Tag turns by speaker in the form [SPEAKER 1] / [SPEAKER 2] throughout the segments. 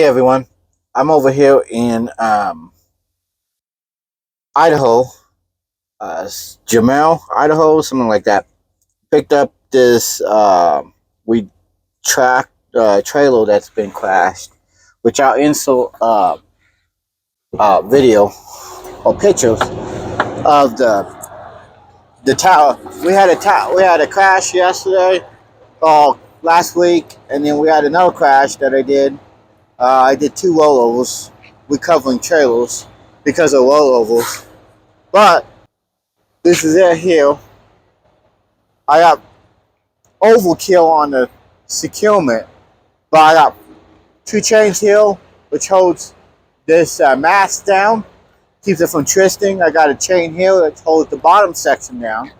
[SPEAKER 1] Hey everyone, I'm over here in Idaho, Jamel, Idaho, something like that. Picked up this we tracked trailer that's been crashed, which I'll insert video or pictures of the tower. We had a crash yesterday, last week, and then we had another crash that I did. I did two rollovers, recovering trailers because of rollovers. But this is it here. I got overkill on the securement, but I got two chains here, which holds this mast down, keeps it from twisting. I got a chain here that holds the bottom section down.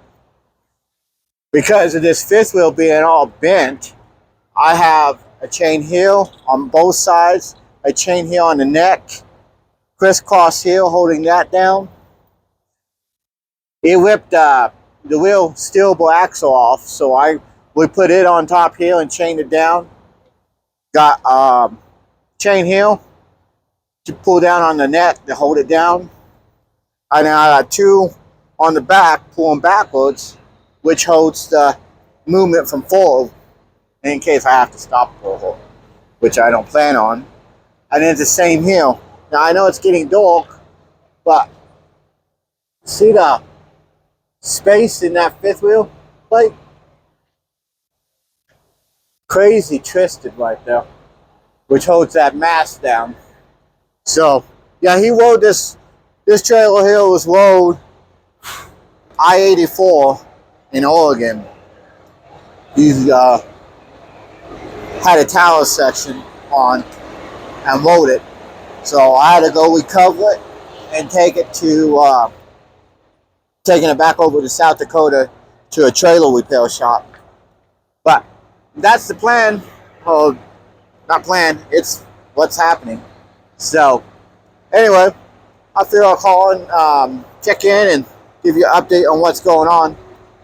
[SPEAKER 1] Because of this fifth wheel being all bent, I have a chain here on both sides, a chain here on the neck, crisscross here holding that down. It ripped the wheel steerable axle off, so we put it on top here and chained it down. Got chain here to pull down on the neck to hold it down. And then I got two on the back pulling backwards, which holds the movement from forward in case I have to stop forward, which I don't plan on. And then it's the same here. Now I know it's getting dark, but see the space in that fifth wheel plate? Crazy twisted right there, which holds that mast down. So yeah, he rode this trailer here was rode I-84 in Oregon. He's had a tower section on and rode it. So I had to go recover it and take it to taking it back over to South Dakota to a trailer repair shop. But that's the plan. Oh, not plan, it's what's happening. So anyway, I feel I'll call and check in and give you an update on what's going on.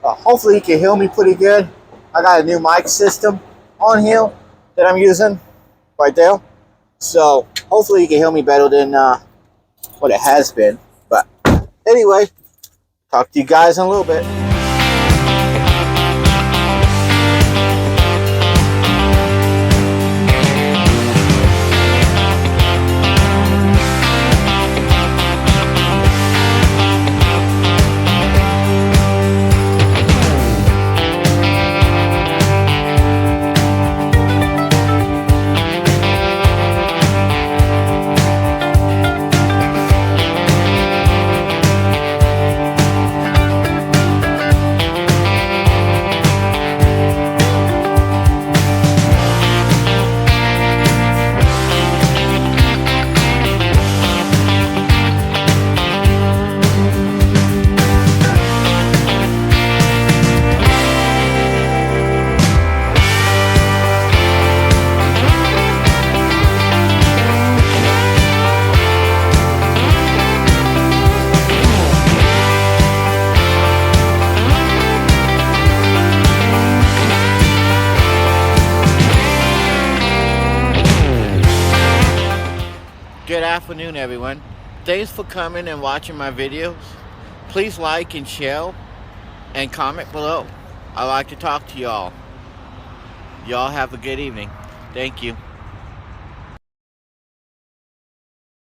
[SPEAKER 1] Hopefully you can hear me pretty good. I got a new mic system on here that I'm using right there. So hopefully you can hear me better than what it has been. But anyway, talk to you guys in a little bit. Good afternoon, everyone. Thanks for coming and watching my videos. Please like and share and comment below. I like to talk to y'all. Y'all have a good evening. Thank you.